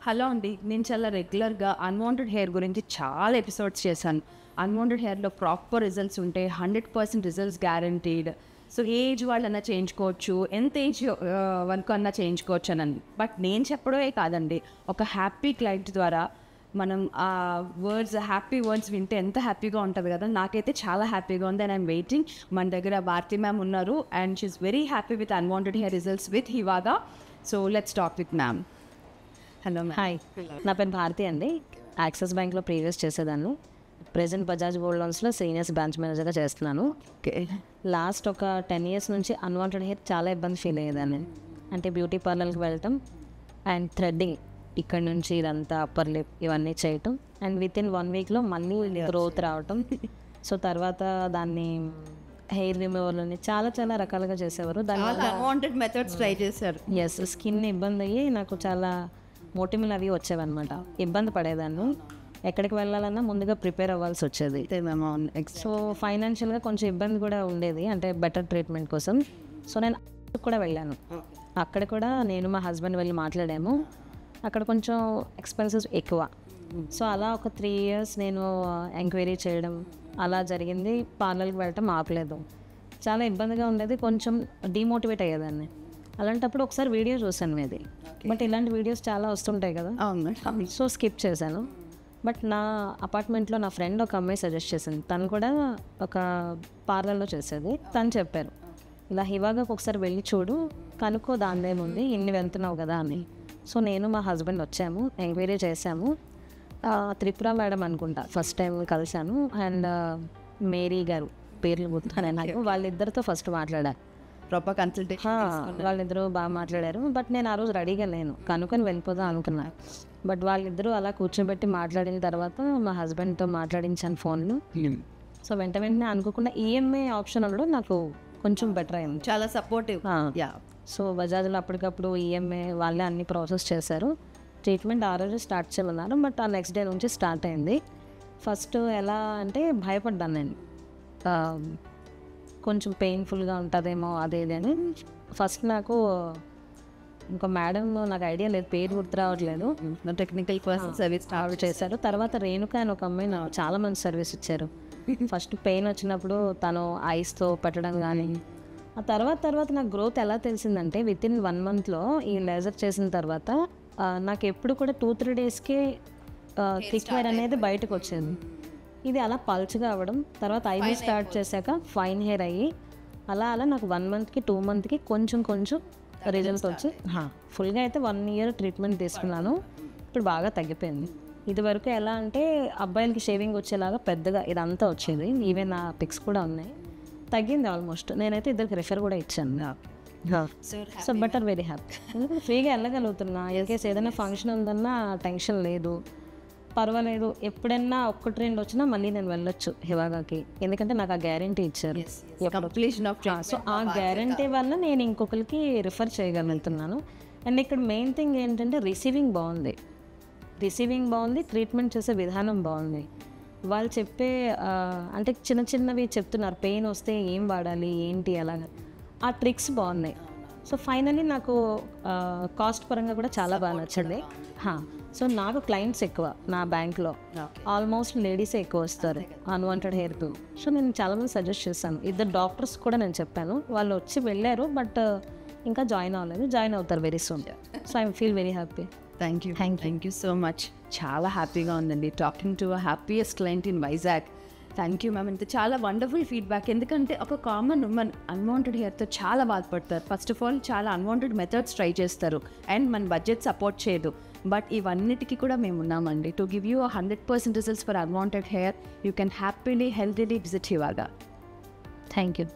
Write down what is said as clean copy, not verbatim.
Hello అండి, నేను చాలా రెగ్యులర్గా అన్వాంటెడ్ హెయిర్ గురించి చాలా ఎపిసోడ్స్ చేశాను. అన్వాంటెడ్ హెయిర్లో ప్రాపర్ రిజల్ట్స్ ఉంటాయి, 100% రిజల్ట్స్ గ్యారంటీడ్. సో ఏజ్ వాళ్ళన్నా చేయించుకోవచ్చు, ఎంత ఏజ్ వరకు అన్నా చేయించుకోవచ్చు అని. బట్ నేను చెప్పడమే కాదండి, ఒక హ్యాపీ క్లయింట్ ద్వారా మనం ఆ హ్యాపీ వర్డ్స్ వింటే ఎంత హ్యాపీగా ఉంటుంది కదా. నాకైతే చాలా హ్యాపీగా ఉంది అండ్ ఐమ్ వెయిటింగ్. మన దగ్గర భారతి మ్యామ్ ఉన్నారు and she's very happy with unwanted hair results with Hivaga. So let's talk with ma'am. Hello hi, నా పేరు భారతి అండి. యాక్సిస్ బ్యాంక్లో ప్రీవియస్ చేసేదాన్ని. ప్రెజెంట్ బజాజ్ గోల్డ్ లోన్స్లో సీనియర్స్ బ్రాంచ్ మేనేజర్గా చేస్తున్నాను. ఓకే. లాస్ట్ ఒక 10 years నుంచి అన్వాంటెడ్ హెయిర్ చాలా ఇబ్బంది ఫీల్ అయ్యేదాన్ని. అంటే బ్యూటీ పార్లర్కి వెళ్ళటం అండ్ థ్రెడ్డింగ్, ఇక్కడ నుంచి ఇదంతా అప్పర్ లిప్ ఇవన్నీ చేయటం అండ్ వితిన్ 1 weekలో మళ్ళీ గ్రోత్ రావటం. సో తర్వాత దాన్ని హెయిర్ రిమూవల్ అని చాలా చాలా రకాలుగా చేసేవారు. దానివల్ల అన్వాంటెడ్ మెథడ్స్ ట్రై చేశారు. ఎస్, స్కిన్ ఇబ్బంది అయ్యి నాకు చాలా మోటిమలు అవి వచ్చేవన్నమాట. ఇబ్బంది పడేదాన్ని. ఎక్కడికి వెళ్ళాలన్నా ముందుగా ప్రిపేర్ అవ్వాల్సి వచ్చేది. సో ఫైనాన్షియల్గా కొంచెం ఇబ్బంది కూడా ఉండేది, అంటే బెటర్ ట్రీట్మెంట్ కోసం. సో నేను కూడా వెళ్ళాను. అక్కడ కూడా నేను మా హస్బెండ్ వెళ్ళి మాట్లాడాము. అక్కడ కొంచెం ఎక్స్పెన్సెస్ ఎక్కువ. సో అలా ఒక 3 years నేను ఎంక్వైరీ చేయడం అలా జరిగింది. పార్లర్కి వెళ్ళటం ఆపలేదు. చాలా ఇబ్బందిగా ఉండేది, కొంచెం డిమోటివేట్ అయ్యేదాన్ని. అలాంటప్పుడు ఒకసారి వీడియో చూసాను మీది. బట్ ఇలాంటి వీడియోస్ చాలా వస్తుంటాయి కదా, సో స్కిప్ చేశాను. బట్ నా అపార్ట్మెంట్లో నా ఫ్రెండ్ ఒక అమ్మాయి సజెస్ట్ చేసింది. తను కూడా ఒక పార్లర్లో చేసేది. తను చెప్పారు, ఇలా హివాగాకు ఒకసారి వెళ్ళి చూడు, కనుక్కో, దానిదేముంది, ఇన్ని వెళ్తున్నావు కదా అని. సో నేను మా హస్బెండ్ వచ్చాము, ఎంక్వైరీ చేశాము. త్రిపుర మేడం అనుకుంటా ఫస్ట్ టైం కలిశాను. అండ్ మేరీ గారు, పేర్లు గుర్తున్నాను నాకు. వాళ్ళిద్దరితో ఫస్ట్ మాట్లాడారు. ప్రాపర్ కన్సల్టేషన్ వాళ్ళిద్దరూ బాగా మాట్లాడారు. బట్ నేను ఆ రోజు రెడీగా లేను, కనుక్కొని వెళ్ళిపోదాం అనుకున్నాను. బట్ వాళ్ళిద్దరూ అలా కూర్చోబెట్టి మాట్లాడిన తర్వాత మా హస్బెండ్తో మాట్లాడించాను ఫోన్లో. సో వెంటనే అనుకోకుండా ఈఎంఐ ఆప్షన్ ఉండడం నాకు కొంచెం బెటర్ అయింది, చాలా సపోర్టివ్. సో బజాజ్లో అప్పటికప్పుడు ఈఎంఐ వాళ్ళే అన్ని ప్రాసెస్ చేశారు. ట్రీట్మెంట్ ఆ రోజు స్టార్ట్ చేయమన్నారు. బట్ ఆ నెక్స్ట్ డే నుంచి స్టార్ట్ అయింది. ఫస్ట్ ఎలా అంటే భయపడ్డాను నేను, కొంచెం పెయిన్ఫుల్గా ఉంటుందేమో అదేది అని. ఫస్ట్ నాకు ఇంకో మేడం, నాకు ఐడియా లేదు, పేరు గుర్తు రావట్లేదు, టెక్నికల్ పర్సన్ సర్వీస్ ఆవిడ చేశారు. తర్వాత రేణుక అని ఒక అమ్మాయి నాకు చాలా మంచి సర్వీస్ ఇచ్చారు. ఫస్ట్ పెయిన్ వచ్చినప్పుడు తను ఐస్తో పెట్టడం కానీ, ఆ తర్వాత నాకు గ్రోత్ ఎలా తెలిసిందంటే వితిన్ 1 monthలో ఈ లేజర్ చేసిన తర్వాత నాకు ఎప్పుడు కూడా 2-3 daysకే థిక్ హెయిర్ అనేది బయటకు వచ్చేది. ఇది అలా పల్చగా అవ్వడం, తర్వాత ఐవి స్టార్ట్ చేశాక ఫైన్ హెయిర్ అయ్యి అలా నాకు 1 monthకి 2 monthకి కొంచెం రిజల్ట్ వచ్చి ఫుల్గా అయితే 1 year ట్రీట్మెంట్ తీసుకున్నాను. ఇప్పుడు బాగా తగ్గిపోయింది. ఇది వరకు ఎలా అంటే అబ్బాయిలకి షేవింగ్ వచ్చేలాగా పెద్దగా ఇదంతా వచ్చేది. ఈవెన్ నా పిక్స్ కూడా ఉన్నాయి. తగ్గింది ఆల్మోస్ట్. నేనైతే ఇద్దరికి రిఫర్ కూడా ఇచ్చాను. So better, very happy. ఫ్రీగా వెళ్ళగలుగుతున్నా. ఇన్కేస్ ఏదైనా ఫంక్షన్ ఉందన్నా టెన్షన్ లేదు, పర్వాలేదు. ఎప్పుడైనా 1-2 వచ్చినా మళ్ళీ నేను వెళ్ళొచ్చు హివాగాకి, ఎందుకంటే నాకు ఆ గ్యారంటీ ఇచ్చారు. సో ఆ గ్యారంటీ వల్ల నేను ఇంకొకరికి రిఫర్ చేయగలుగుతున్నాను. అండ్ ఇక్కడ మెయిన్ థింగ్ ఏంటంటే రిసీవింగ్ బాగుంది, ట్రీట్మెంట్ చేసే విధానం బాగుంది. వాళ్ళు చెప్పే అంటే చిన్నవి చెప్తున్నారు, పెయిన్ వస్తే ఏం వాడాలి ఏంటి అలాగా, ఆ ట్రిక్స్ బాగున్నాయి. సో ఫైనల్లీ నాకు కాస్ట్ పరంగా కూడా చాలా బాగా నచ్చింది. సో నాకు క్లయింట్స్ ఎక్కువ నా బ్యాంక్లో, ఆల్మోస్ట్ లేడీసే ఎక్కువ వస్తారు అన్వాంటెడ్ హెయిర్తో. సో నేను చాలామంది సజెస్ట్ చేశాను. 2 డాక్టర్స్ కూడా నేను చెప్పాను, వాళ్ళు వచ్చి వెళ్ళారు. బట్ ఇంకా జాయిన్ అవ్వలేదు, జాయిన్ అవుతారు very soon. So I feel very happy. Thank you so much. చాలా హ్యాపీగా ఉందండి talking to a happiest client in Vizag. Thank you ma'am. ఇంత చాలా వండర్ఫుల్ ఫీడ్బ్యాక్. ఎందుకంటే ఒక కామన్ ఉమెన్ అన్వాంటెడ్ హెయిర్తో చాలా బాధపడతారు. ఫస్ట్ ఆఫ్ ఆల్ చాలా అన్వాంటెడ్ మెథడ్స్ ట్రై చేస్తారు అండ్ మన బడ్జెట్ సపోర్ట్ చేయదు. బట్ ఇవన్నిటికీ కూడా మేము ఉన్నామండి to give you 100% results for unwanted hair. You can happily healthily visit Hivaga. Thank you.